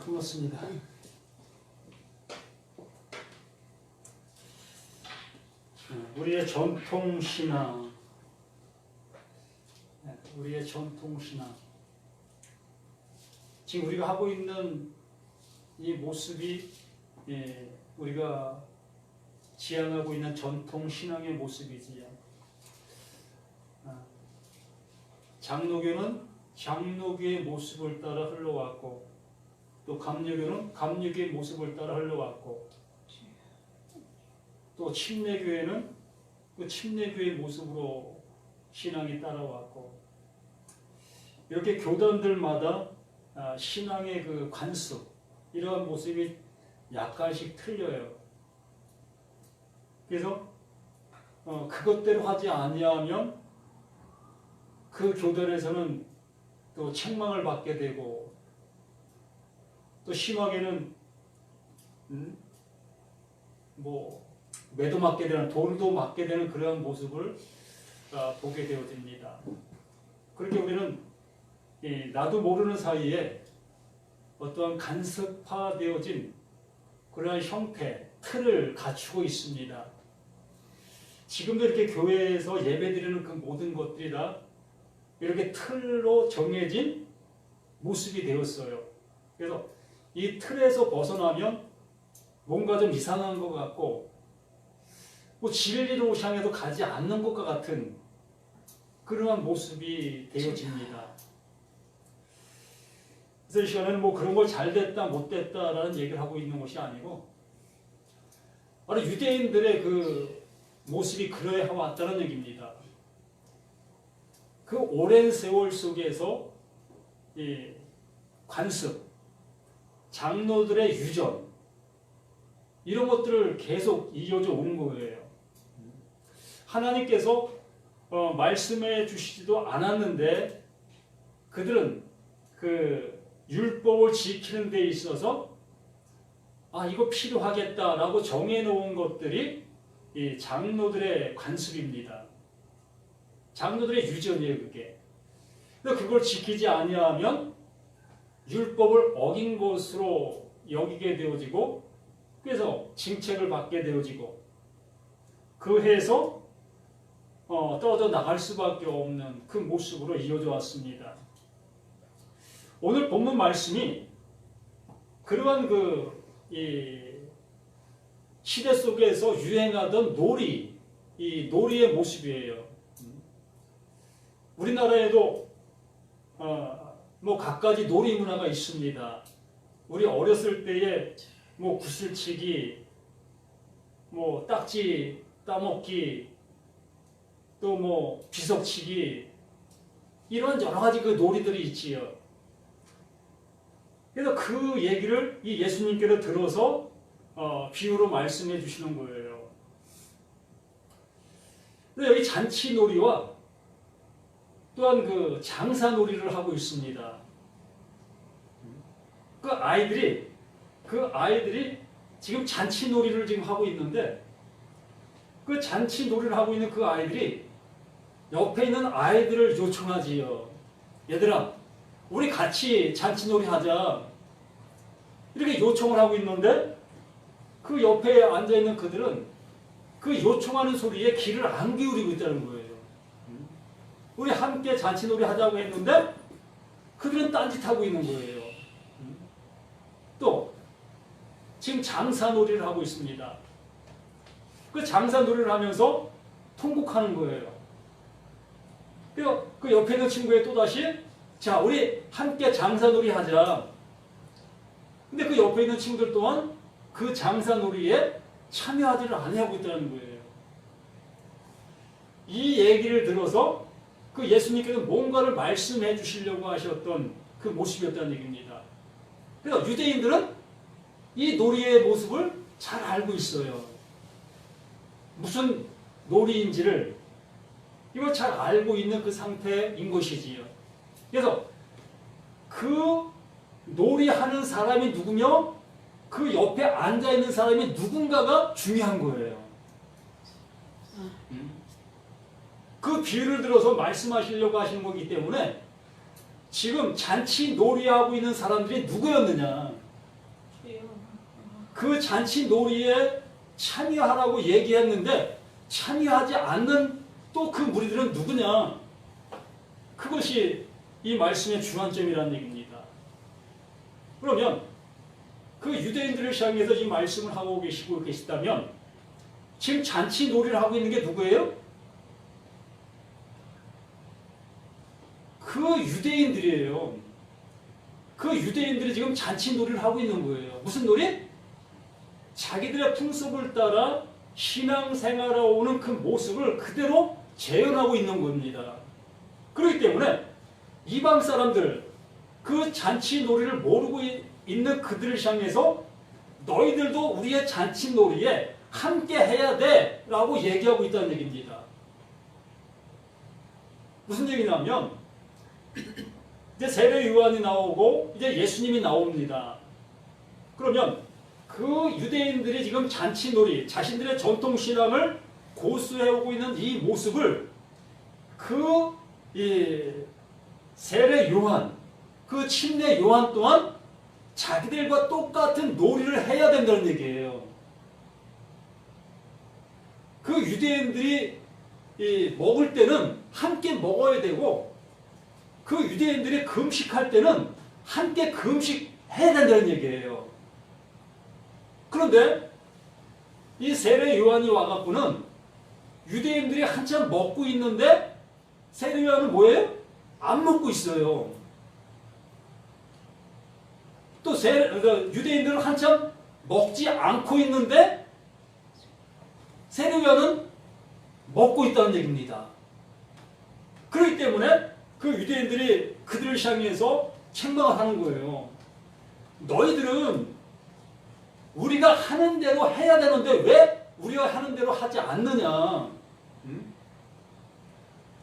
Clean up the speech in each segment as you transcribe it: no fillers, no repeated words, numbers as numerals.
고맙습니다. 우리의 전통 신앙, 우리의 전통 신앙. 지금 우리가 하고 있는 이 모습이 우리가 지향하고 있는 전통 신앙의 모습이지요. 장로교는 장로교의 모습을 따라 흘러왔고, 또 감리교는 감리교의 모습을 따라 흘러왔고, 또 침례교회는 그 침례교의 모습으로 신앙이 따라왔고, 이렇게 교단들마다 신앙의 그 관습, 이러한 모습이 약간씩 틀려요. 그래서 그것대로 하지 아니하면 그 교단에서는 또 책망을 받게 되고, 또 심하게는 매도 맞게 되는, 돌도 맞게 되는 그러한 모습을 보게 되어집니다. 그렇게 우리는 나도 모르는 사이에 어떠한 간섭화되어진 그러한 형태, 틀을 갖추고 있습니다. 지금도 이렇게 교회에서 예배드리는 그 모든 것들이 다 이렇게 틀로 정해진 모습이 되었어요. 그래서 이 틀에서 벗어나면 뭔가 좀 이상한 것 같고, 진리로 향해도 가지 않는 것과 같은 그러한 모습이 되어집니다. 그래서 이 시간에는 그런 걸 잘됐다 못됐다라는 얘기를 하고 있는 것이 아니고, 바로 유대인들의 그 모습이 그러해 왔다는 얘기입니다. 그 오랜 세월 속에서 이 관습, 장로들의 유전, 이런 것들을 계속 이어져 온 거예요. 하나님께서 말씀해 주시지도 않았는데 그들은 그 율법을 지키는 데 있어서 이거 필요하겠다라고 정해놓은 것들이 이 장로들의 관습입니다. 장로들의 유전이에요, 그게. 근데 그걸 지키지 아니하면 율법을 어긴 것으로 여기게 되어지고, 그래서 징책을 받게 되어지고, 그 해에서 떨어져 나갈 수밖에 없는 그 모습으로 이어져 왔습니다. 오늘 본문 말씀이 그러한 이 시대 속에서 유행하던 이 놀이의 모습이에요. 우리나라에도 갖가지 놀이 문화가 있습니다. 우리 어렸을 때에 구슬치기, 딱지 따먹기, 또 비석치기, 이런 여러 가지 그 놀이들이 있지요. 그래서 그 얘기를 이 예수님께서 들어서 비유로 말씀해 주시는 거예요. 그래서 여기 잔치놀이와 또한 그 장사놀이를 하고 있습니다. 그 아이들이 지금 잔치놀이를 지금 하고 있는데, 그 잔치놀이를 하고 있는 그 아이들이 옆에 있는 아이들을 요청하지요. 얘들아, 우리 같이 잔치놀이 하자. 이렇게 요청을 하고 있는데, 그 옆에 앉아있는 그들은 그 요청하는 소리에 귀를 안 기울이고 있다는 거예요. 우리 함께 잔치놀이 하자고 했는데 그들은 딴짓하고 있는 거예요. 또 지금 장사놀이를 하고 있습니다. 그 장사놀이를 하면서 통곡하는 거예요. 그 옆에 있는 친구에 또다시, 자, 우리 함께 장사놀이 하자. 근데 그 옆에 있는 친구들 또한 그 장사놀이에 참여하지를 않고 있다는 거예요. 이 얘기를 들어서 그 예수님께서 뭔가를 말씀해 주시려고 하셨던 그 모습이었다는 얘기입니다. 그래서 유대인들은 이 놀이의 모습을 잘 알고 있어요. 무슨 놀이인지를 이걸 잘 알고 있는 그 상태인 것이지요. 그래서 그 놀이하는 사람이 누구며 그 옆에 앉아있는 사람이 누군가가 중요한 거예요. 그 비유를 들어서 말씀하시려고 하시는 거기 때문에 지금 잔치 놀이하고 있는 사람들이 누구였느냐, 그 잔치 놀이에 참여하라고 얘기했는데 참여하지 않는 또 그 무리들은 누구냐? 그것이 이 말씀의 주안점이라는 얘기입니다. 그러면 그 유대인들을 향해서 이 말씀을 하고 계시다면 지금 잔치 놀이를 하고 있는 게 누구예요? 그 유대인들이에요. 그 유대인들이 지금 잔치 놀이를 하고 있는 거예요. 무슨 놀이? 자기들의 풍습을 따라 신앙생활하러 오는 그 모습을 그대로 재현하고 있는 겁니다. 그렇기 때문에 이방 사람들, 그 잔치 놀이를 모르고 있는 그들을 향해서 너희들도 우리의 잔치 놀이에 함께 해야 돼 라고 얘기하고 있다는 얘기입니다. 무슨 얘기냐면 이제 세례 요한이 나오고 이제 예수님이 나옵니다. 그러면 그 유대인들이 지금 잔치놀이, 자신들의 전통신앙을 고수해오고 있는 이 모습을 세례 요한, 그 침례 요한 또한 자기들과 똑같은 놀이를 해야 된다는 얘기예요. 그 유대인들이 먹을 때는 함께 먹어야 되고 그 유대인들이 금식할 때는 함께 금식해야 된다는 얘기예요. 그런데 이 세례 요한이 와갖고는 유대인들이 한참 먹고 있는데 세례 요한은 뭐예요? 안 먹고 있어요. 또 유대인들은 한참 먹지 않고 있는데 세례 요한은 먹고 있다는 얘기입니다. 그렇기 때문에 그 유대인들이 그들을 향해서 책망을 하는 거예요. 너희들은 우리가 하는 대로 해야 되는데 왜 우리가 하는 대로 하지 않느냐.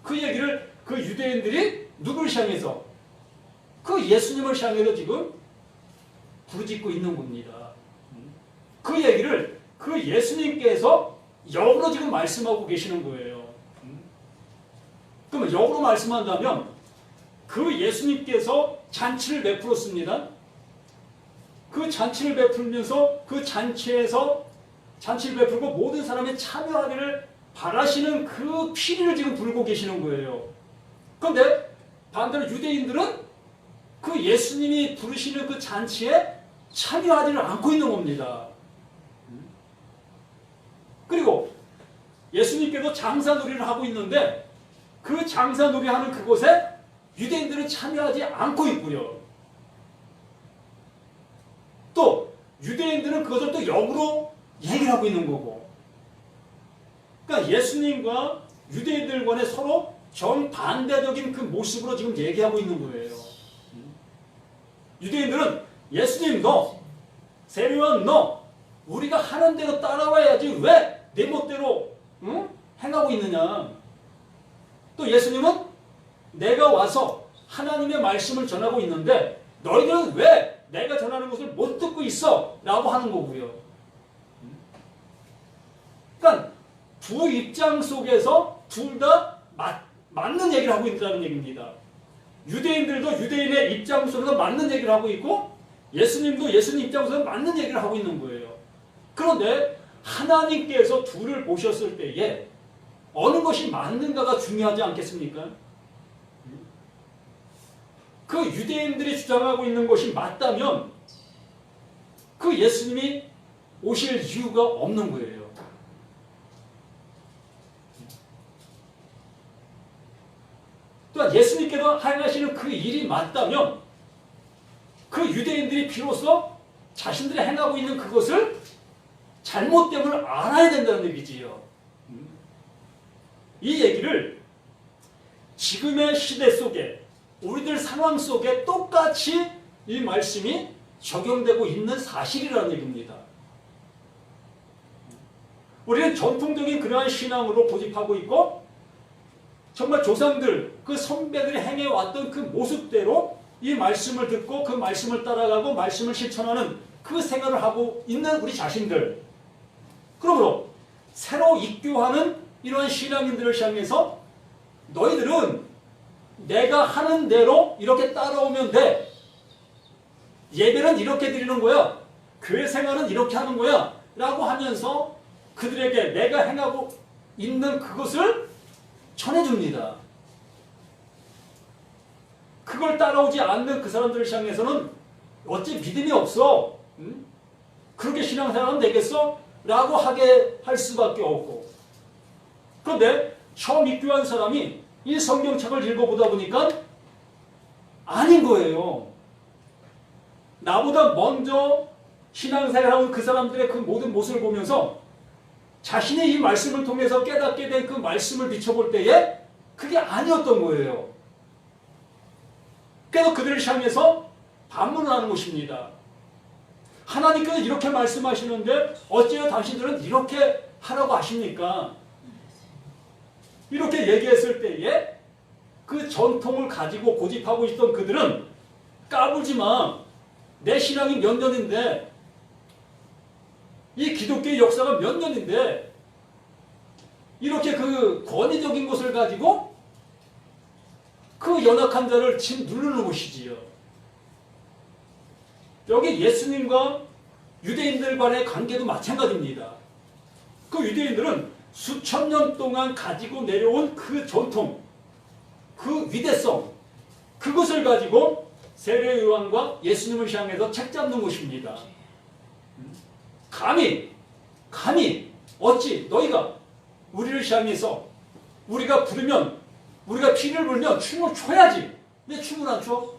그 얘기를 그 유대인들이 누구를 향해서? 그 예수님을 향해서 지금 부르짖고 있는 겁니다. 그 얘기를 그 예수님께서 역으로 지금 말씀하고 계시는 거예요. 그러면 역으로 말씀한다면 그 예수님께서 잔치를 베풀었습니다. 그 잔치를 베풀면서 그 잔치에서 잔치를 베풀고 모든 사람이 참여하기를 바라시는 그 피리를 지금 불고 계시는 거예요. 그런데 반대로 유대인들은 그 예수님이 부르시는 그 잔치에 참여하지를 않고 있는 겁니다. 그리고 예수님께서 장사놀이를 하고 있는데 그 장사놀이 하는 그곳에 유대인들은 참여하지 않고 있고요. 또 유대인들은 그것을 또 역으로 얘기를 하고 있는 거고. 그러니까 예수님과 유대인들 간에 서로 정반대적인 그 모습으로 지금 얘기하고 있는 거예요. 유대인들은 예수님 너, 세례 요한 너, 우리가 하는 대로 따라와야지 왜 내 멋대로 행하고 있느냐. 또 예수님은 내가 와서 하나님의 말씀을 전하고 있는데 너희들은 왜 내가 전하는 것을 못 듣고 있어? 라고 하는 거고요. 그러니까 두 입장 속에서 둘 다 맞는 얘기를 하고 있다는 얘기입니다. 유대인들도 유대인의 입장 속에서 맞는 얘기를 하고 있고 예수님도 예수님 입장 속에서 맞는 얘기를 하고 있는 거예요. 그런데 하나님께서 둘을 보셨을 때에 어느 것이 맞는가가 중요하지 않겠습니까? 그 유대인들이 주장하고 있는 것이 맞다면 그 예수님이 오실 이유가 없는 거예요. 또한 예수님께서 행하시는 그 일이 맞다면 그 유대인들이 비로소 자신들이 행하고 있는 그것을 잘못됨을 알아야 된다는 얘기지요. 이 얘기를 지금의 시대 속에 우리들 상황 속에 똑같이 이 말씀이 적용되고 있는 사실이라는 얘기입니다. 우리는 전통적인 그러한 신앙으로 고집하고 있고 정말 조상들, 그 선배들이 행해왔던 그 모습대로 이 말씀을 듣고 그 말씀을 따라가고 말씀을 실천하는 그 생활을 하고 있는 우리 자신들. 그러므로 새로 입교하는 이러한 신앙인들을 향해서 너희들은 내가 하는 대로 이렇게 따라오면 돼. 예배는 이렇게 드리는 거야. 교회 생활은 이렇게 하는 거야 라고 하면서 그들에게 내가 행하고 있는 그것을 전해줍니다. 그걸 따라오지 않는 그 사람들을 향해서는 어찌 믿음이 없어? 응? 그렇게 신앙생활하면 되겠어? 라고 하게 할 수밖에 없고. 그런데 처음 입교한 사람이 이 성경책을 읽어보다 보니까 아닌 거예요. 나보다 먼저 신앙생활하는 그 사람들의 그 모든 모습을 보면서 자신이 이 말씀을 통해서 깨닫게 된 그 말씀을 비춰볼 때에 그게 아니었던 거예요. 그래서 그들을 향해서 반문을 하는 것입니다. 하나님께서 이렇게 말씀하시는데 어찌하여 당신들은 이렇게 하라고 하십니까? 이렇게 얘기했을 때에 그 전통을 가지고 고집하고 있던 그들은 까불지 마. 내 신앙이 몇 년인데 이 기독교의 역사가 몇 년인데 이렇게 그 권위적인 것을 가지고 그 연약한 자를 침 누르는 것이지요. 여기 예수님과 유대인들 간의 관계도 마찬가지입니다. 그 유대인들은 수천 년 동안 가지고 내려온 그 전통, 그 위대성, 그것을 가지고 세례 요한과 예수님을 향해서 책 잡는 것입니다. 감히 어찌 너희가 우리를 향해서 우리가 부르면 우리가 피를 불면 춤을 춰야지. 왜 춤을 안 춰?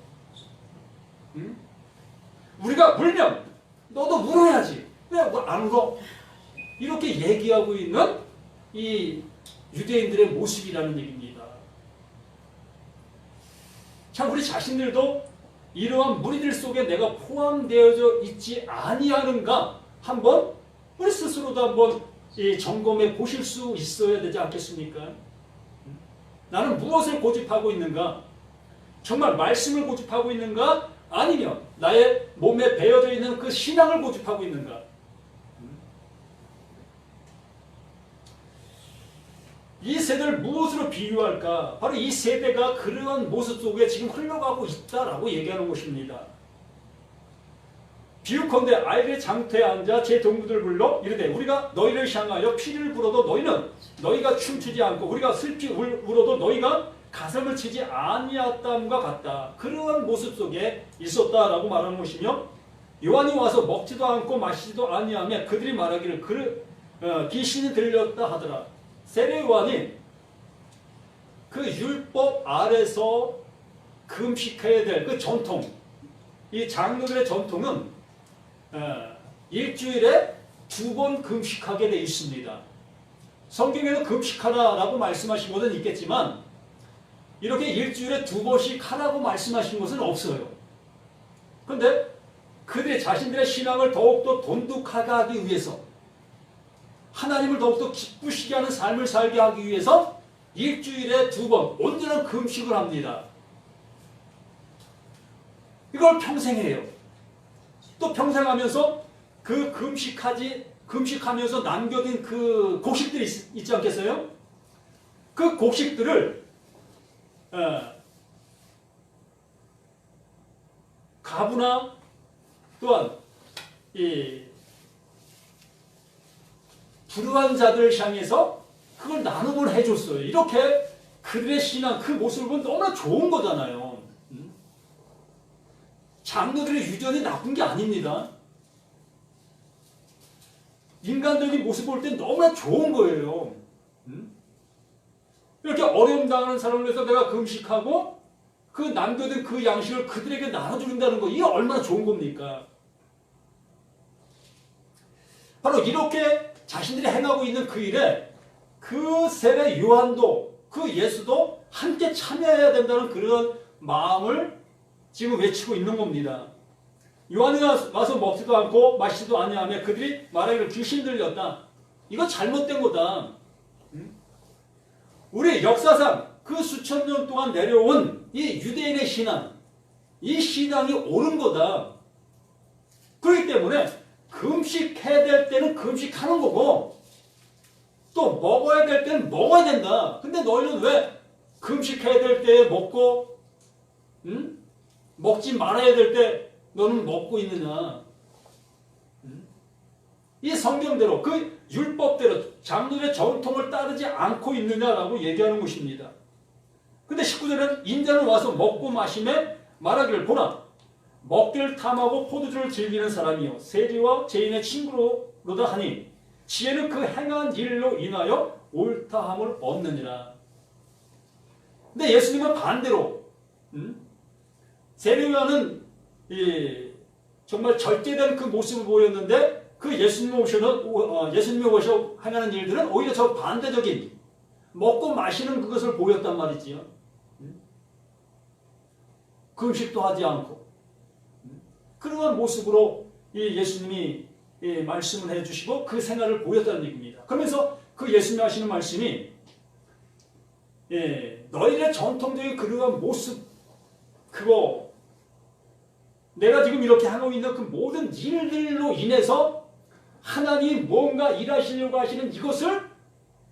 응? 우리가 울면 너도 울어야지. 왜 안 울어? 이렇게 얘기하고 있는 이 유대인들의 모습이라는 얘기입니다. 참 우리 자신들도 이러한 무리들 속에 내가 포함되어져 있지 아니하는가 한번 우리 스스로도 한번 점검해 보실 수 있어야 되지 않겠습니까? 나는 무엇을 고집하고 있는가? 정말 말씀을 고집하고 있는가? 아니면 나의 몸에 배어져 있는 그 신앙을 고집하고 있는가? 이 세대를 무엇으로 비유할까? 바로 이 세대가 그러한 모습 속에 지금 흘러가고 있다라고 얘기하는 것입니다. 비유컨대 아이들의 장터에 앉아 제 동무들을 불러 이르되 우리가 너희를 향하여 피를 불어도 너희가 춤추지 않고 우리가 슬피 울어도 너희가 가슴을 치지 아니하다함과 같다. 그러한 모습 속에 있었다라고 말하는 것이며 요한이 와서 먹지도 않고 마시지도 아니하며 그들이 말하기를 귀신이 들렸다 하더라. 세례 요한이 그 율법 아래서 금식해야 될 그 전통, 이 장로들의 전통은 일주일에 2번 금식하게 되어 있습니다. 성경에는 금식하라라고 말씀하신 것은 있겠지만 이렇게 일주일에 2번씩 하라고 말씀하신 것은 없어요. 그런데 그들의 자신들의 신앙을 더욱더 돈독하게 하기 위해서 하나님을 더욱더 기쁘시게 하는 삶을 살게 하기 위해서 일주일에 2번 온전한 금식을 합니다. 이걸 평생 해요. 또 평생 하면서 그 금식하면서 남겨둔 그 곡식들이 있지 않겠어요? 그 곡식들을 가부나 또한 이 불우한 자들을 향해서 그걸 나눔을 해줬어요. 이렇게 그들의 신앙, 그 모습을 보면 너무나 좋은 거잖아요. 장로들의 유전이 나쁜 게 아닙니다. 인간적인 모습 볼 땐 너무나 좋은 거예요. 이렇게 어려움 당하는 사람을 위해서 내가 금식하고 그 남겨둔 그 양식을 그들에게 나눠준다는 거, 이게 얼마나 좋은 겁니까? 바로 이렇게 자신들이 행하고 있는 그 일에 그 세례 요한도 그 예수도 함께 참여해야 된다는 그런 마음을 지금 외치고 있는 겁니다. 요한이 와서 먹지도 않고 마시지도 아니하며 그들이 말하기를 귀신 들렸다. 이거 잘못된 거다. 우리 역사상 그 수천 년 동안 내려온 이 유대인의 신앙, 이 신앙이 옳은 거다. 그렇기 때문에 금식해야 될 때는 금식하는 거고 또 먹어야 될 때는 먹어야 된다. 근데 너희는 왜 금식해야 될 때에 먹고 먹지 말아야 될 때 너는 먹고 있느냐. 이 성경대로 그 율법대로 장로의 전통을 따르지 않고 있느냐라고 얘기하는 것입니다. 근데 19절에는 인자는 와서 먹고 마시매 말하기를 보라 먹기를 탐하고 포도주를 즐기는 사람이요 세리와 죄인의 친구로다 하니 지혜는 그 행한 일로 인하여 옳다함을 얻느니라. 근데 예수님은 반대로 세리와는 정말 절제된 그 모습을 보였는데 그 예수님이 오셔 하는 일들은 오히려 저 반대적인 먹고 마시는 그것을 보였단 말이지요. 금식도 하지 않고 그러한 모습으로 예수님이 말씀을 해주시고 그 생활을 보였다는 얘기입니다. 그러면서 그 예수님이 하시는 말씀이 너희들의 전통적인 그러한 모습 그거 내가 지금 이렇게 하고 있는 그 모든 일들로 인해서 하나님이 뭔가 일하시려고 하시는 이것을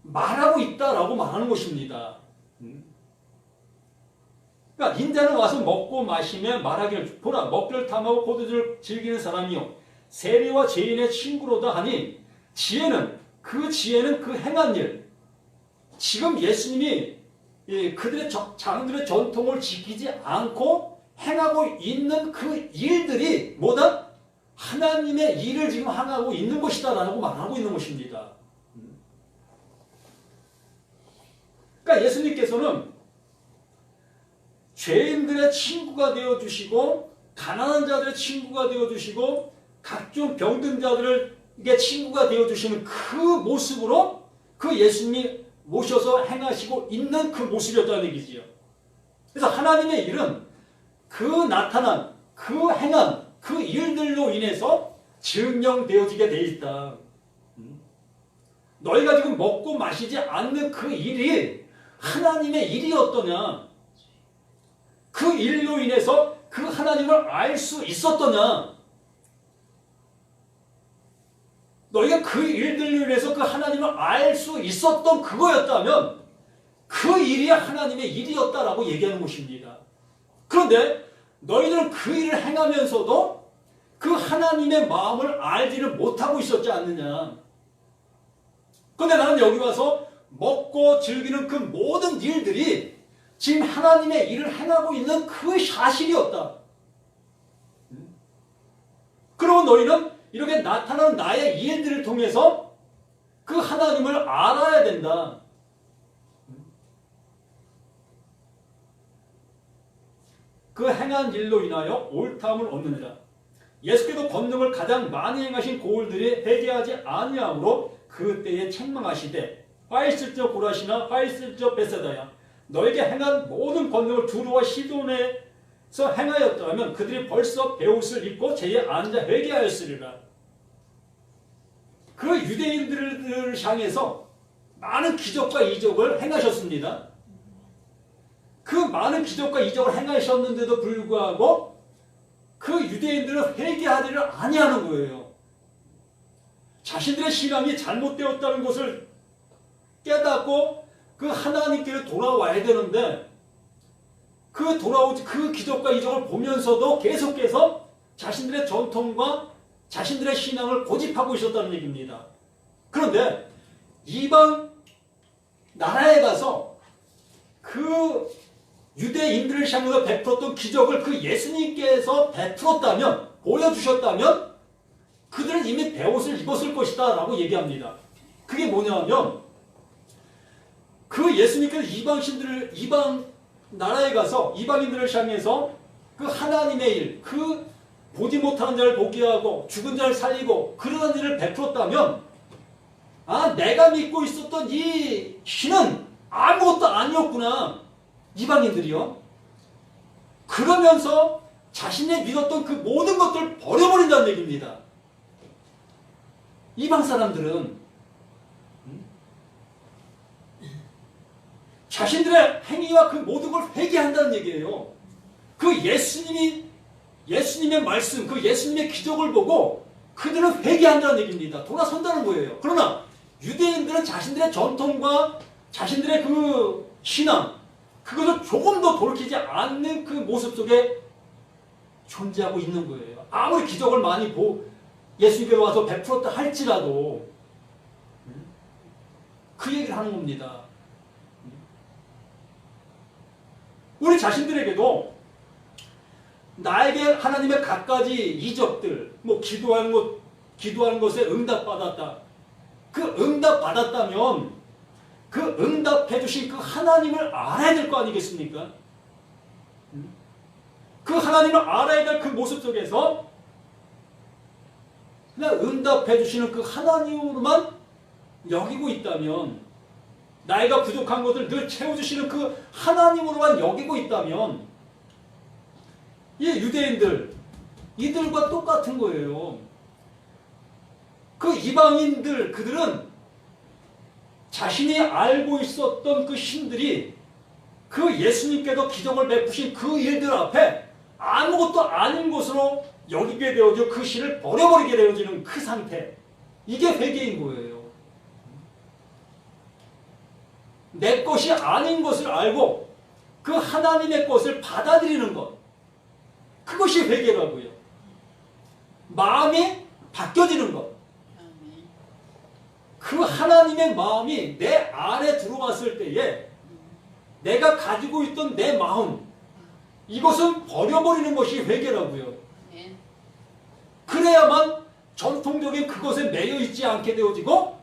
말하고 있다라고 말하는 것입니다. 그러니까 인자는 와서 먹고 마시며 말하기를 보라 먹기를 탐하고 포도주를 즐기는 사람이요 세리와 죄인의 친구로다 하니 지혜는 그 행한 일 지금 예수님이 그들의 장들의 전통을 지키지 않고 행하고 있는 그 일들이 뭐다? 하나님의 일을 지금 행하고 있는 것이다라고 말하고 있는 것입니다. 그러니까 예수님께서는 죄인들의 친구가 되어주시고 가난한 자들의 친구가 되어주시고 각종 병든 자들에게 친구가 되어주시는 그 모습으로 그 예수님이 모셔서 행하시고 있는 그 모습이었다는 얘기지요. 그래서 하나님의 일은 그 나타난 그 행한 그 일들로 인해서 증명되어지게 돼 있다. 너희가 지금 먹고 마시지 않는 그 일이 하나님의 일이었더냐? 그 일로 인해서 그 하나님을 알 수 있었더냐? 너희가 그 일들로 인해서 그 하나님을 알 수 있었던 그거였다면 그 일이 하나님의 일이었다라고 얘기하는 것입니다. 그런데 너희들은 그 일을 행하면서도 그 하나님의 마음을 알지를 못하고 있었지 않느냐. 그런데 나는 여기 와서 먹고 즐기는 그 모든 일들이 지금 하나님의 일을 행하고 있는 그 사실이었다. 그러면 너희는 이렇게 나타나는 나의 일들을 통해서 그 하나님을 알아야 된다. 그 행한 일로 인하여 옳다함을 얻느니라. 예수께서 권능을 가장 많이 행하신 고울들이 회개하지 아니함으로 그때에 책망하시되 화 있을 적 고라시나 화 있을 적 베세다야 너에게 행한 모든 권능을 두루와 시돈에서 행하였더라면 그들이 벌써 베옷을 입고 제에 앉아 회개하였으리라. 그 유대인들을 향해서 많은 기적과 이적을 행하셨습니다. 그 많은 기적과 이적을 행하셨는데도 불구하고 그 유대인들은 회개하지를 아니하는 거예요. 자신들의 신앙이 잘못되었다는 것을 깨닫고 그 하나님께로 돌아와야 되는데 그 기적과 이적을 보면서도 계속해서 자신들의 전통과 자신들의 신앙을 고집하고 있었다는 얘기입니다. 그런데 이방 나라에 가서 그 유대인들을 향해서 베풀었던 기적을 그 예수님께서 베풀었다면 보여주셨다면 그들은 이미 베옷을 입었을 것이다 라고 얘기합니다. 그게 뭐냐면 그 예수님께서 이방 나라에 가서 이방인들을 향해서 그 하나님의 일, 그 보지 못하는 자를 보게 하고 죽은 자를 살리고 그러한 일을 베풀었다면 내가 믿고 있었던 이 신은 아무것도 아니었구나. 이방인들이요. 그러면서 자신이 믿었던 그 모든 것들을 버려버린다는 얘기입니다. 이방 사람들은 자신들의 행위와 그 모든 걸 회개한다는 얘기예요. 그 예수님의 말씀, 그 예수님의 기적을 보고 그들은 회개한다는 얘기입니다. 돌아선다는 거예요. 그러나 유대인들은 자신들의 전통과 자신들의 그 신앙, 그것을 조금 더 돌이키지 않는 그 모습 속에 존재하고 있는 거예요. 아무리 기적을 많이 예수님께로 와서 베풀었다 할지라도 그 얘기를 하는 겁니다. 우리 자신들에게도 나에게 하나님의 갖가지 이적들, 뭐 기도하는 것에 응답받았다. 그 응답받았다면 그 응답해 주신 그 하나님을 알아야 될 거 아니겠습니까? 그 하나님을 알아야 될 그 모습 속에서 그냥 응답해 주시는 그 하나님으로만 여기고 있다면, 나이가 부족한 것을 늘 채워주시는 그 하나님으로만 여기고 있다면, 이 유대인들, 이들과 똑같은 거예요. 그 이방인들, 그들은 자신이 알고 있었던 그 신들이 그 예수님께서 기적을 베푸신 그 일들 앞에 아무것도 아닌 것으로 여기게 되어져 그 신을 버려버리게 되어지는 그 상태. 이게 회개인 거예요. 내 것이 아닌 것을 알고 그 하나님의 것을 받아들이는 것. 그것이 회개라고요. 마음이 바뀌어지는 것. 그 하나님의 마음이 내 안에 들어왔을 때에 내가 가지고 있던 내 마음, 이것은 버려버리는 것이 회개라고요. 그래야만 전통적인 그것에 매여 있지 않게 되어지고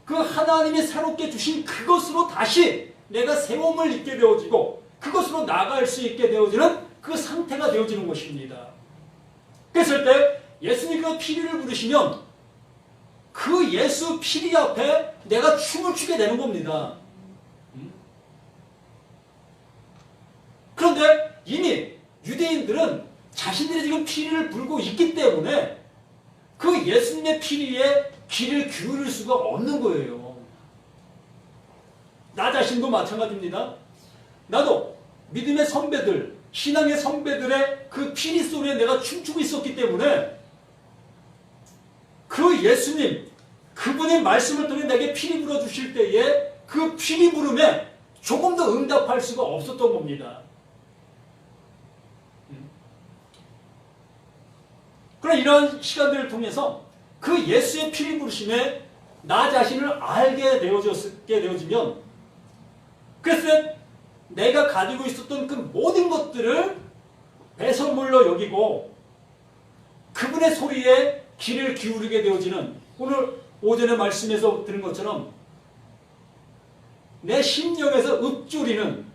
그 하나님이 새롭게 주신 그것으로 다시 내가 새로움을 입게 되어지고 그것으로 나아갈 수 있게 되어지는 그 상태가 되어지는 것입니다. 그랬을 때 예수님께서 피리를 부르시면 그 예수 피리 앞에 내가 춤을 추게 되는 겁니다. 그런데 이미 유대인들은 자신들이 지금 피리를 불고 있기 때문에 그 예수님의 피리에 귀를 기울일 수가 없는 거예요. 나 자신도 마찬가지입니다. 나도 믿음의 선배들, 신앙의 선배들의 그 피리 소리에 내가 춤추고 있었기 때문에 그 예수님, 그분의 말씀을 통해 내게 피리 불어주실 때에 그 피리 부름에 조금 더 응답할 수가 없었던 겁니다. 그러나 이러한 시간들을 통해서 그 예수의 피리 부르심에 나 자신을 알게 되어지면, 그래서 내가 가지고 있었던 그 모든 것들을 배설물로 여기고 그분의 소리에 귀를 기울이게 되어지는, 오늘 오전에 말씀에서 들은 것처럼 내 심령에서 읊조리는,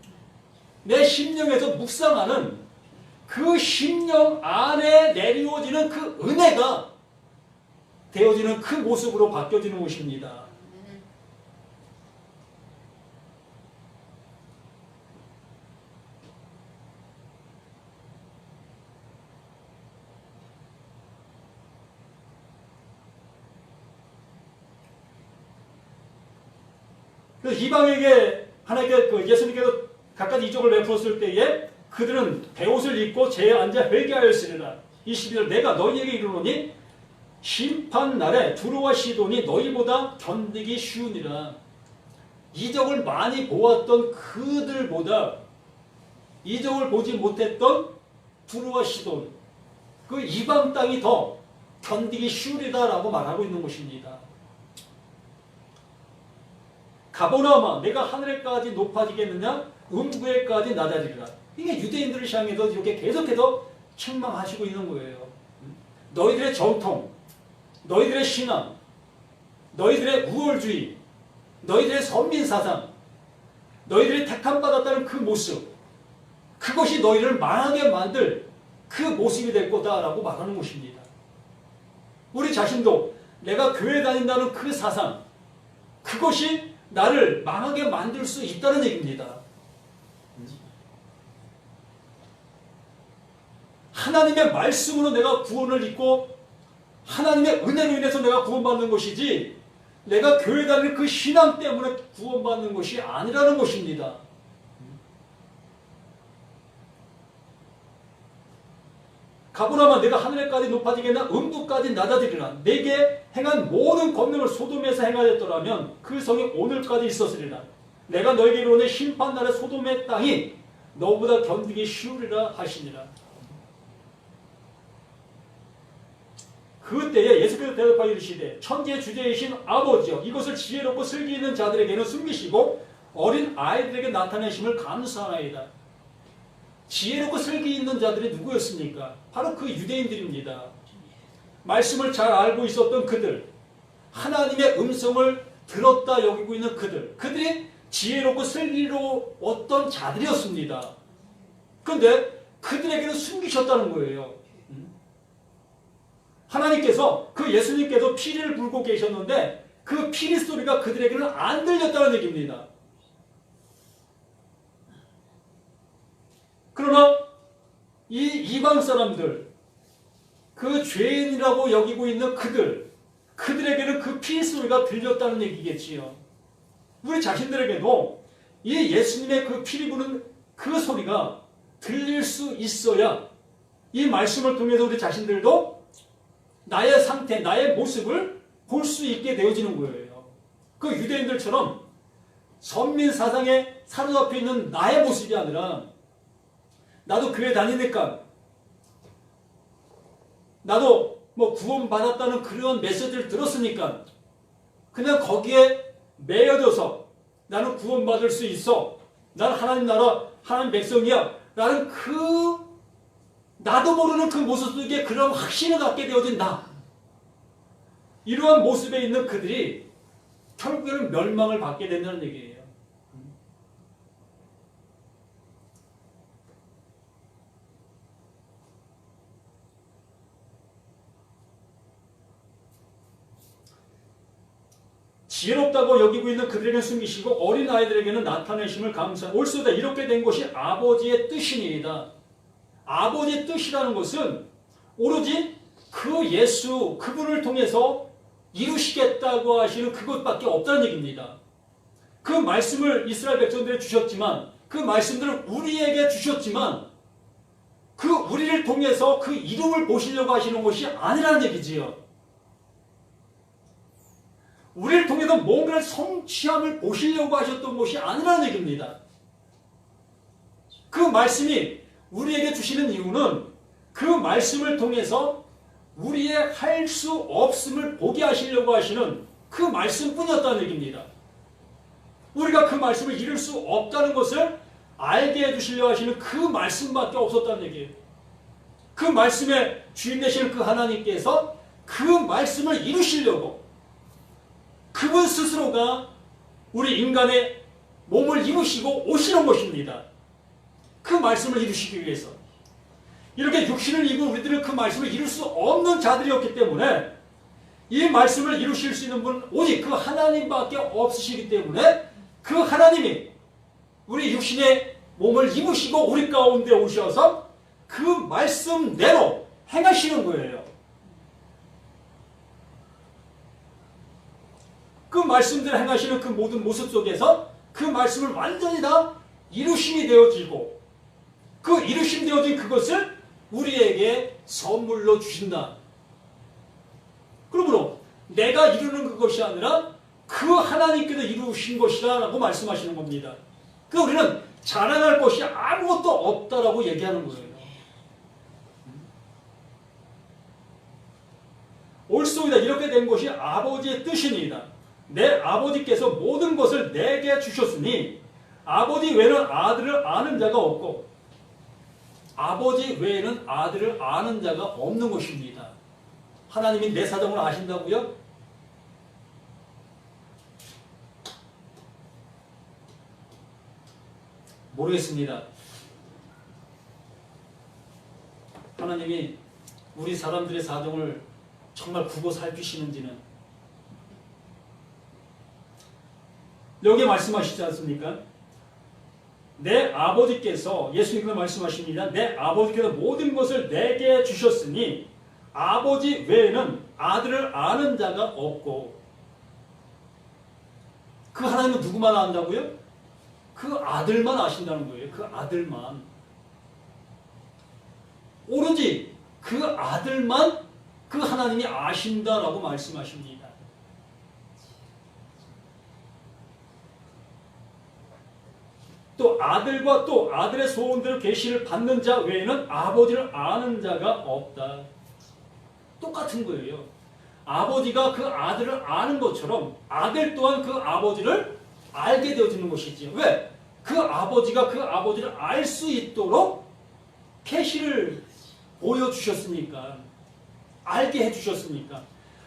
내 심령에서 묵상하는 그 심령 안에 내리워지는 그 은혜가 되어지는 그 모습으로 바뀌어지는 것입니다. 그래서 이방에게 하나님께 그 예수님께서 각가지 이적을 베풀었을 때에 그들은 베옷을 입고 제에 앉아 회개하였으리라. 22절 내가 너희에게 이르노니 심판날에 두로와 시돈이 너희보다 견디기 쉬우니라. 이적을 많이 보았던 그들보다 이적을 보지 못했던 두로와 시돈, 그 이방 땅이 더 견디기 쉬우리다라고 말하고 있는 것입니다. 가보나마 내가 하늘에까지 높아지겠느냐 음부에까지 낮아지리라. 이게 유대인들을 향해서 이렇게 계속해서 책망하시고 있는 거예요. 너희들의 정통, 너희들의 신앙, 너희들의 우월주의, 너희들의 선민사상, 너희들이 택함받았다는 그 모습, 그것이 너희를 망하게 만들 그 모습이 될 거다라고 말하는 것입니다. 우리 자신도 내가 교회 다닌다는 그 사상, 그것이 나를 망하게 만들 수 있다는 얘기입니다. 하나님의 말씀으로 내가 구원을 입고 하나님의 은혜로 인해서 내가 구원받는 것이지 내가 교회 다니는 그 신앙 때문에 구원받는 것이 아니라는 것입니다. 가보나마 내가 하늘에까지 높아지겠나 음부까지 낮아지리라. 내게 행한 모든 권능을 소돔에서 행하였더라면 그 성이 오늘까지 있었으리라. 내가 너에게 이르노니 심판날에 소돔의 땅이 너보다 견디기 쉬우리라 하시니라. 그때에 예수께서 대답하여 이르시되 천지의 주제이신 아버지여 이것을 지혜롭고 슬기 있는 자들에게는 숨기시고 어린 아이들에게 나타내심을 감사하나이다. 지혜롭고 슬기 있는 자들이 누구였습니까? 바로 그 유대인들입니다. 말씀을 잘 알고 있었던 그들, 하나님의 음성을 들었다 여기고 있는 그들이 지혜롭고 슬기로웠던 자들이었습니다. 그런데 그들에게는 숨기셨다는 거예요. 하나님께서 그 예수님께서 피리를 불고 계셨는데 그 피리 소리가 그들에게는 안 들렸다는 얘기입니다. 그러나 이 이방 사람들, 그 죄인이라고 여기고 있는 그들에게는 그 피리 소리가 들렸다는 얘기겠지요. 우리 자신들에게도 이 예수님의 그 피리 부는 그 소리가 들릴 수 있어야 이 말씀을 통해서 우리 자신들도 나의 상태, 나의 모습을 볼 수 있게 되어지는 거예요. 그 유대인들처럼 선민 사상에 사로잡혀 있는 나의 모습이 아니라 나도 교회 다니니까 나도 뭐 구원받았다는 그런 메시지를 들었으니까 그냥 거기에 매여져서 나는 구원받을 수 있어. 나는 하나님 나라, 하나님 백성이야. 라는 나도 모르는 그 모습 속에 그런 확신을 갖게 되어진 나. 이러한 모습에 있는 그들이 결국에는 멸망을 받게 된다는 얘기예요. 지혜롭다고 여기고 있는 그들에게는 숨기시고 어린 아이들에게는 나타내심을 감사하고 옳소이다. 이렇게 된 것이 아버지의 뜻이니이다. 아버지의 뜻이라는 것은 오로지 그 예수, 그분을 통해서 이루시겠다고 하시는 그것밖에 없다는 얘기입니다. 그 말씀을 이스라엘 백성들에 주셨지만 그 말씀들을 우리에게 주셨지만 그 우리를 통해서 그 이름을 보시려고 하시는 것이 아니라는 얘기지요. 우리를 통해서 뭔가를 성취함을 보시려고 하셨던 것이 아니라는 얘기입니다. 그 말씀이 우리에게 주시는 이유는 그 말씀을 통해서 우리의 할 수 없음을 보게 하시려고 하시는 그 말씀뿐이었다는 얘기입니다. 우리가 그 말씀을 이룰 수 없다는 것을 알게 해주시려고 하시는 그 말씀밖에 없었다는 얘기예요. 그 말씀의 주인 되시는 그 하나님께서 그 말씀을 이루시려고 그분 스스로가 우리 인간의 몸을 이루시고 오시는 것입니다. 그 말씀을 이루시기 위해서. 이렇게 육신을 입은 우리들은 그 말씀을 이룰 수 없는 자들이었기 때문에 이 말씀을 이루실 수 있는 분은 오직 그 하나님밖에 없으시기 때문에 그 하나님이 우리 육신의 몸을 입으시고 우리 가운데 오셔서 그 말씀대로 행하시는 거예요. 그 말씀대로 행하시는 그 모든 모습 속에서 그 말씀을 완전히 다 이루심이 되어지고 그 이루심 되어진 그것을 우리에게 선물로 주신다. 그러므로 내가 이루는 그것이 아니라 그 하나님께서 이루신 것이다 라고 말씀하시는 겁니다. 그러니까 우리는 자랑할 것이 아무것도 없다라고 얘기하는 거예요. 옳소이다. 이렇게 된 것이 아버지의 뜻이니이다. 내 아버지께서 모든 것을 내게 주셨으니 아버지 외에는 아들을 아는 자가 없고 아버지 외에는 아들을 아는 자가 없는 것입니다. 하나님이 내 사정을 아신다고요? 모르겠습니다. 하나님이 우리 사람들의 사정을 정말 보고 살피시는지는 여기에 말씀하시지 않습니까? 내 아버지께서 예수님께서 말씀하십니다. 내 아버지께서 모든 것을 내게 주셨으니 아버지 외에는 아들을 아는 자가 없고 그 하나님은 누구만 안다고요? 그 아들만 아신다는 거예요. 그 아들만. 오로지 그 아들만 그 하나님이 아신다라고 말씀하십니다. 또 아들과 또 아들의 소원대로 계시를 받는 자 외에는 아버지를 아는 자가 없다. 똑같은 거예요. 아버지가 그 아들을 아는 것처럼 아들 또한 그 아버지를 알게 되어지는 것이지요. 왜? 그 아버지가 그 아버지를 알 수 있도록 계시를 보여주셨으니까. 알게 해주셨으니까.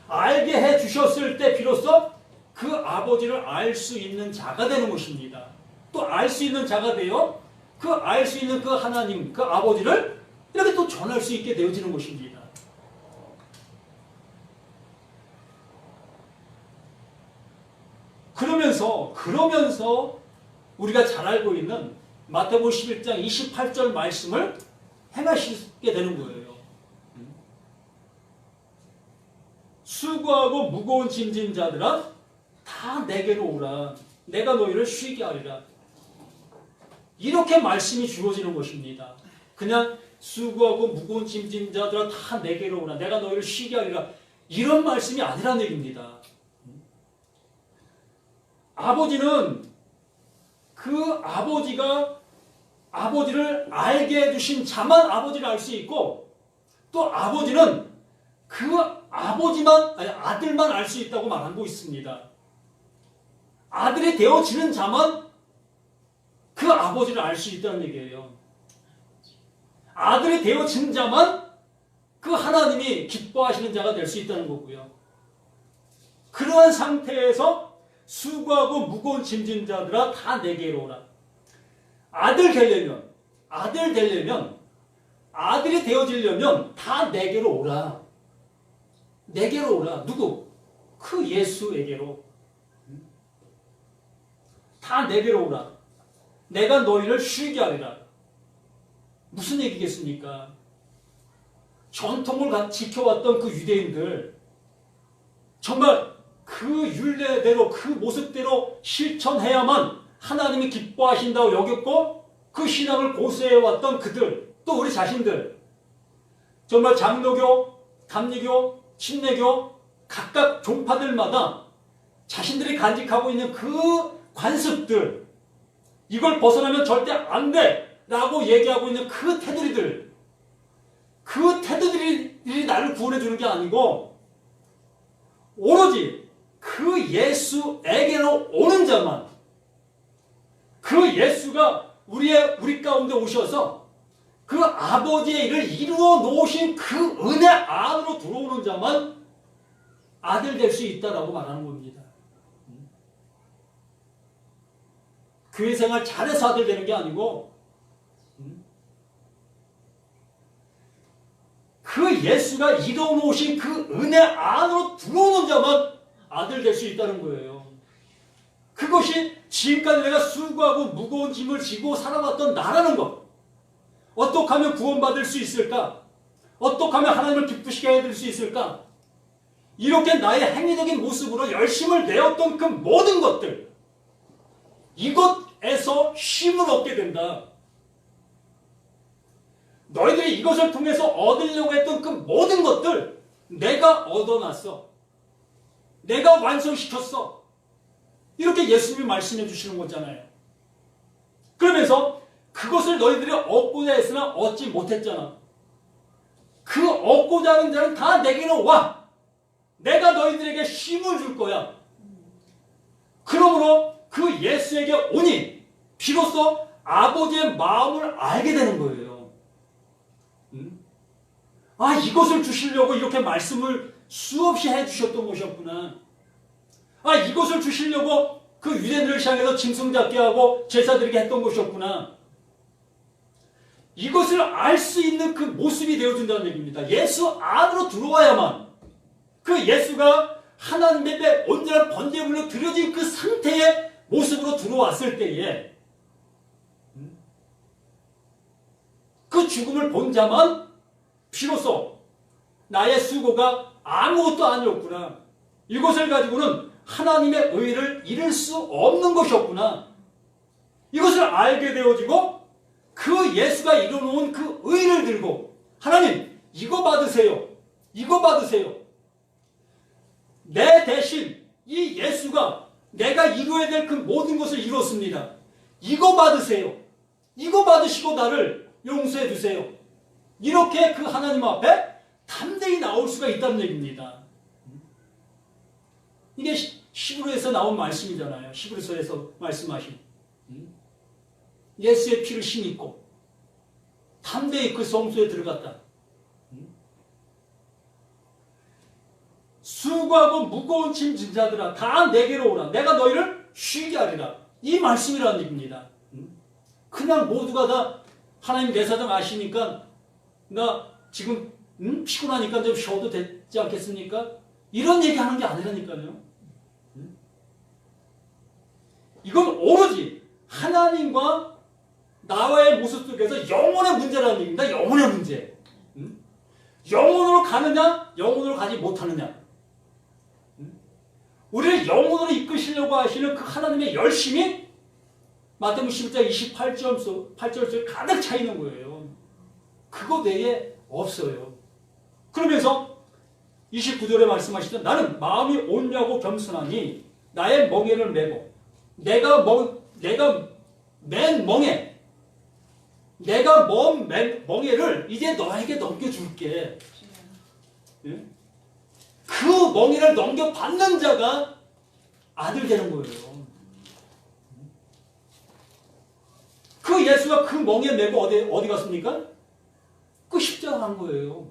알게 해주셨을 때 비로소 그 아버지를 알 수 있는 자가 되는 것입니다. 또 알 수 있는 자가 되어 그 알 수 있는 그 하나님, 그 아버지를 이렇게 또 전할 수 있게 되어지는 것입니다. 그러면서 우리가 잘 알고 있는 마태복음 11장 28절 말씀을 행하시게 되는 거예요. 수고하고 무거운 짐진 자들아 다 내게로 오라. 내가 너희를 쉬게 하리라. 이렇게 말씀이 주어지는 것입니다. 그냥 수고하고 무거운 짐진 자들아 다 내게로 오라. 내가 너희를 쉬게 하리라. 이런 말씀이 아니라는 얘기입니다. 아버지는 그 아버지가 아버지를 알게 해주신 자만 아버지를 알 수 있고 또 아버지는 그 아들만 알 수 있다고 말하고 있습니다. 아들이 되어지는 자만 그 아버지를 알 수 있다는 얘기예요. 아들이 되어진 자만 그 하나님이 기뻐하시는 자가 될 수 있다는 거고요. 그러한 상태에서 수고하고 무거운 짐진 자들아 다 내게로 오라. 아들이 되려면 아들이 되어지려면 다 내게로 오라. 내게로 오라. 누구? 그 예수에게로. 다 내게로 오라. 내가 너희를 쉬게 하리라. 무슨 얘기겠습니까? 전통을 지켜왔던 그 유대인들 정말 그 율례대로 그 모습대로 실천해야만 하나님이 기뻐하신다고 여겼고 그 신앙을 고수해왔던 그들 또 우리 자신들 정말 장로교, 감리교, 침례교 각각 종파들마다 자신들이 간직하고 있는 그 관습들 이걸 벗어나면 절대 안 돼 라고 얘기하고 있는 그 테두리들이 나를 구원해 주는 게 아니고 오로지 그 예수에게로 오는 자만 그 예수가 우리 가운데 오셔서 그 아버지의 일을 이루어 놓으신 그 은혜 안으로 들어오는 자만 아들 될 수 있다라고 말하는 겁니다. 교회 생활 잘해서 아들 되는 게 아니고 그 예수가 이루어 놓으신 그 은혜 안으로 들어오는 자만 아들 될 수 있다는 거예요. 그것이 지금까지 내가 수고하고 무거운 짐을 지고 살아왔던 나라는 것. 어떻게 하면 구원받을 수 있을까? 어떻게 하면 하나님을 기쁘시게 해드릴 수 있을까? 이렇게 나의 행위적인 모습으로 열심을 내었던 그 모든 것들 이것에서 쉼을 얻게 된다. 너희들이 이것을 통해서 얻으려고 했던 그 모든 것들 내가 얻어놨어. 내가 완성시켰어. 이렇게 예수님이 말씀해 주시는 거잖아요. 그러면서 그것을 너희들이 얻고자 했으나 얻지 못했잖아. 그 얻고자 하는 자는 다 내게로 와. 내가 너희들에게 쉼을 줄 거야. 그러므로 그 예수에게 오니 비로소 아버지의 마음을 알게 되는 거예요. 아, 이것을 주시려고 이렇게 말씀을 수없이 해주셨던 것이었구나. 아, 이것을 주시려고 그 유대인들을 향해서 짐승 잡게 하고 제사 드리게 했던 것이었구나. 이것을 알 수 있는 그 모습이 되어준다는 얘기입니다. 예수 안으로 들어와야만 그 예수가 하나님의 온전한 번제물로 드려진 그 상태의 모습으로 들어왔을 때에 그 죽음을 본 자만 비로소 나의 수고가 아무것도 아니었구나. 이것을 가지고는 하나님의 의를 이룰 수 없는 것이었구나. 이것을 알게 되어지고 그 예수가 이루어놓은 그 의를 들고 하나님 이거 받으세요. 이거 받으세요. 내 대신 이 예수가 내가 이루어야 될 그 모든 것을 이뤘습니다. 이거 받으세요. 이거 받으시고 나를 용서해 주세요. 이렇게 그 하나님 앞에 담대히 나올 수가 있다는 얘기입니다. 이게 히브리서에서 나온 말씀이잖아요. 히브리서에서 말씀하신 예수의 피를 힘입고 담대히 그 성소에 들어갔다. 수고하고 무거운 짐 진 자들아 다 내게로 오라. 내가 너희를 쉬게 하리라. 이 말씀이라는 얘기입니다. 그냥 모두가 다 하나님 내 사정 아시니까 나 지금 피곤하니까 좀 쉬어도 되지 않겠습니까? 이런 얘기하는 게 아니라니까요. 이건 오로지 하나님과 나와의 모습 속에서 영혼의 문제라는 얘기입니다. 영혼의 문제. 영혼으로 가느냐, 영혼으로 가지 못하느냐. 우리를 영혼으로 이끄시려고 하시는 그 하나님의 열심이 마태복음 11장 28절에 가득 차 있는 거예요. 그거 외에 없어요. 그러면서 29절에 말씀하시죠. 나는 마음이 온유하고 겸손하니 나의 멍에를 메고 내가 맨 멍에 내가 먼 멍에를 이제 너에게 넘겨줄게. 예? 그 멍에를 넘겨받는 자가 아들 되는 거예요. 그 예수가 그 멍에 메고 어디 갔습니까? 그 십자가 간 거예요.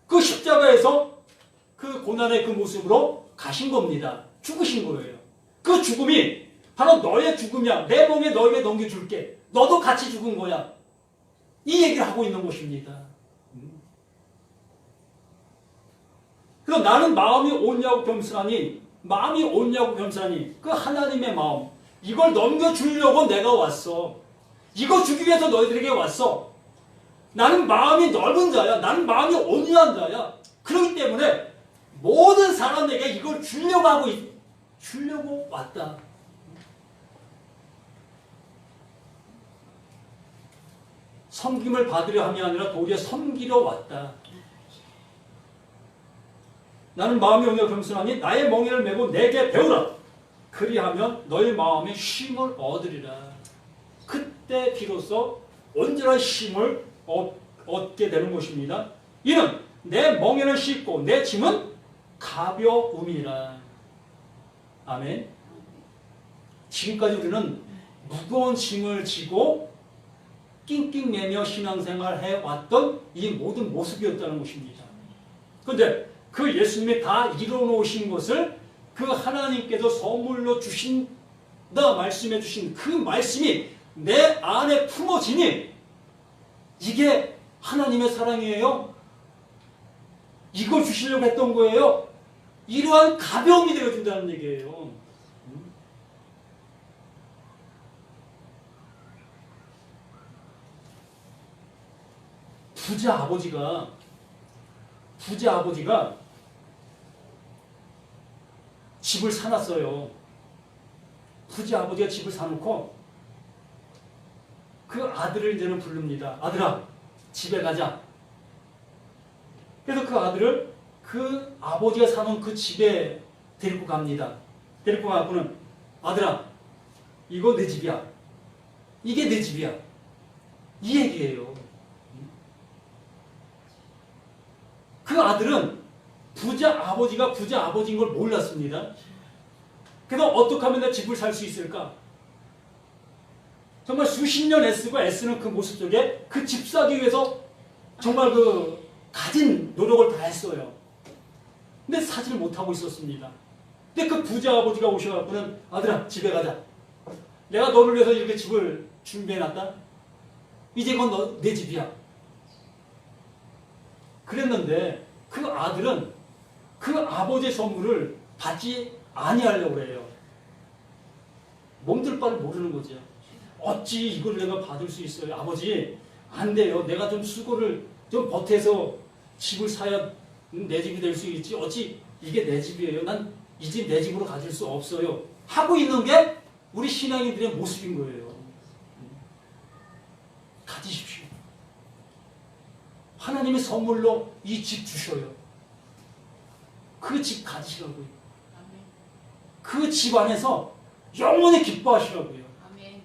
그 십자가에서 그 고난의 그 모습으로 가신 겁니다. 죽으신 거예요. 그 죽음이 바로 너의 죽음이야. 내 멍에 너에게 넘겨줄게. 너도 같이 죽은 거야. 이 얘기를 하고 있는 것입니다. 그래서 나는 마음이 온유하고 겸손하니 그 하나님의 마음 이걸 넘겨주려고 내가 왔어. 이거 주기 위해서 너희들에게 왔어. 나는 마음이 넓은 자야. 나는 마음이 온유한 자야. 그렇기 때문에 모든 사람에게 이걸 주려고 왔다. 섬김을 받으려 함이 아니라 도리어 섬기려 왔다. 나는 마음이 온유하고 겸손하니 나의 멍에를 메고 내게 배우라. 그리하면 너희 마음에 쉼을 얻으리라. 그때 비로소 온전한 쉼을 얻게 되는 것입니다. 이는 내 멍에는 쉽고 내 짐은 가벼움이라. 아멘. 지금까지 우리는 무거운 짐을 지고 낑낑매며 신앙생활을 해왔던 이 모든 모습이었다는 것입니다. 그런데 그 예수님이 다 이뤄놓으신 것을 그 하나님께서 선물로 주신다 말씀해 주신 그 말씀이 내 안에 품어지니 이게 하나님의 사랑이에요. 이걸 주시려고 했던 거예요. 이러한 가벼움이 되어준다는 얘기예요. 부자 아버지가 집을 사놨어요. 부자 아버지가 집을 사놓고 그 아들을 이제는 부릅니다. 아들아, 집에 가자. 그래서 그 아들을 그 아버지가 사놓은 그 집에 데리고 갑니다. 데리고 가고는 아들아, 이거 내 집이야. 이게 내 집이야. 이 얘기예요. 그 아들은 아버지가 부자 아버지인 걸 몰랐습니다. 그래서 어떻게 하면 내 집을 살 수 있을까? 정말 수십 년 애쓰는 그 모습 속에 그 집 사기 위해서 정말 그 가진 노력을 다 했어요. 근데 사지를 못하고 있었습니다. 근데 그 부자 아버지가 오셔갖고는 아들아, 집에 가자. 내가 너를 위해서 이렇게 집을 준비해놨다. 이제 그건 내 집이야. 그랬는데 그 아들은 그 아버지의 선물을 받지 아니하려고 해요. 몸둘 바를 모르는 거죠. 어찌 이걸 내가 받을 수 있어요? 아버지, 안 돼요. 내가 좀 수고를 좀 보태서 집을 사야 내 집이 될 수 있지. 어찌 이게 내 집이에요. 난 이 집 내 집으로 가질 수 없어요. 하고 있는 게 우리 신앙인들의 모습인 거예요. 가지십시오. 하나님의 선물로 이 집 주셔요. 그 집 가지시라고요. 그 집 안에서 영원히 기뻐하시라고요. 아멘.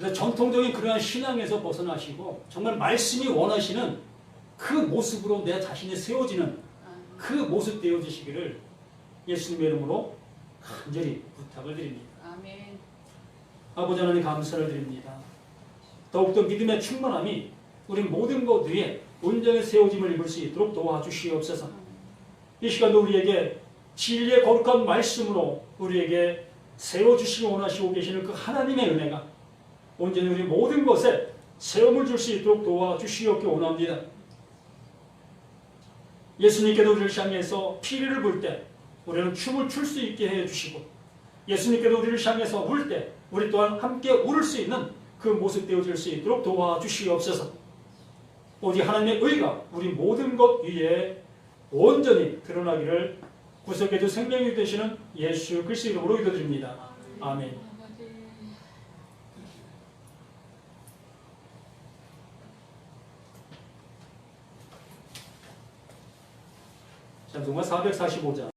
그래서 전통적인 그러한 신앙에서 벗어나시고 정말 말씀이 원하시는 그 모습으로 내 자신이 세워지는 그 모습 되어주시기를 예수님의 이름으로 간절히 부탁을 드립니다. 아멘. 아버지 하나님 감사를 드립니다. 더욱더 믿음의 충만함이 우리 모든 것 위에 온전히 세워짐을 입을 수 있도록 도와주시옵소서. 이 시간도 우리에게 진리의 거룩한 말씀으로 우리에게 세워주시기 원하시고 계시는 그 하나님의 은혜가 온전히 우리 모든 것에 세움을 줄 수 있도록 도와주시옵기 원합니다. 예수님께도 우리를 향해서 피리를 불 때 우리는 춤을 출 수 있게 해주시고 예수님께도 우리를 향해서 울 때 우리 또한 함께 울을 수 있는 그 모습 되어질 수 있도록 도와주시옵소서. 오직 하나님의 의가 우리 모든 것 위에 온전히 드러나기를 구속의 주 생명이 되시는 예수 그리스도 이름으로 기도드립니다. 아멘. 찬송가 445장